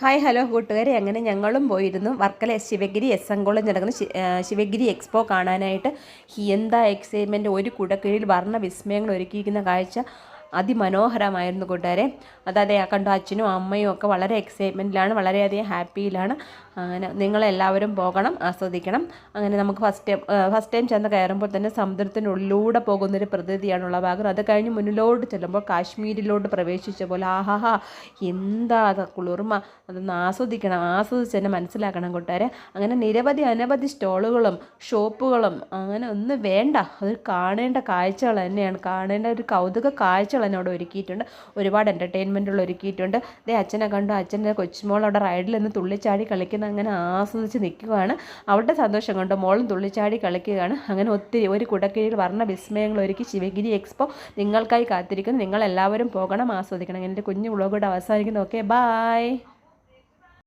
Hi hello കൂട്ടുകാരെ, അങ്ങനെ ഞങ്ങളും പോയിരുന്നു Varkala Sivagiri S N college നടക്കുന്ന ശിവഗിരി എക്സ്പോ കാണാനായിട്ട്. എന്താ എക്സൈറ്റ്മെൻറ്റ്! ഒരു കുടക്കീഴിൽ വർണ്ണ വിസ്മയങ്ങൾ ഒരുക്കിയിരിക്കുന്ന കാഴ്ച അതിമനോഹരമായിരുന്നു കൂട്ടുകാരെ. അതായത് കണ്ടു, അച്ഛനും അമ്മയും ഒക്കെ വളരെ എക്സൈറ്റ്മെൻറ്റിലാണ്, വളരെയധികം ഹാപ്പിയിലാണ്. അങ്ങനെ നിങ്ങളെല്ലാവരും പോകണം, ആസ്വദിക്കണം. അങ്ങനെ നമുക്ക് ഫസ്റ്റ് ടൈം ചെന്ന് കയറുമ്പോൾ തന്നെ സമുദ്രത്തിനുള്ളിലൂടെ പോകുന്നൊരു പ്രതീതിയാണുള്ള ഭാഗം. അത് കഴിഞ്ഞ് മുന്നിലോട്ട് ചെല്ലുമ്പോൾ കാശ്മീരിലോട്ട് പ്രവേശിച്ച പോലെ ആഹാഹാ, എന്താ അത് കുളിർമ! അതൊന്ന് ആസ്വദിച്ച് തന്നെ മനസ്സിലാക്കണം കൂട്ടുകാരെ. അങ്ങനെ അനവധി സ്റ്റോളുകളും ഷോപ്പുകളും അങ്ങനെ ഒന്നും വേണ്ട, അത് കാണേണ്ട കാഴ്ചകൾ തന്നെയാണ്, കാണേണ്ട ഒരു കൗതുക കാഴ്ചകൾ തന്നെ അവിടെ ഒരുക്കിയിട്ടുണ്ട്. ഒരുപാട് എൻ്റർടൈൻമെൻറ്റുകൾ ഒരുക്കിയിട്ടുണ്ട്. അച്ഛനെ കണ്ടു, അച്ഛൻ്റെ കൊച്ചുമോൾ അവിടെ റൈഡിൽ നിന്ന് തുള്ളിച്ചാടി കളിക്കുന്ന അങ്ങനെ ആസ്വദിച്ച് നിൽക്കുകയാണ്. അവളുടെ സന്തോഷം കൊണ്ട് മോളും തുള്ളിച്ചാടി കളിക്കുകയാണ്. അങ്ങനെ ഒത്തിരി ഒരു കുടക്കീഴിൽ വർണ്ണ വിസ്മയങ്ങൾ ഒരുക്കി ശിവഗിരി എക്സ്പോ നിങ്ങൾക്കായി കാത്തിരിക്കുന്നു. നിങ്ങളെല്ലാവരും പോകണം, ആസ്വദിക്കണം. എൻ്റെ കുഞ്ഞു വ്ളോഗ് ഇവിടെ അവസാനിക്കുന്നു. Okay, bye.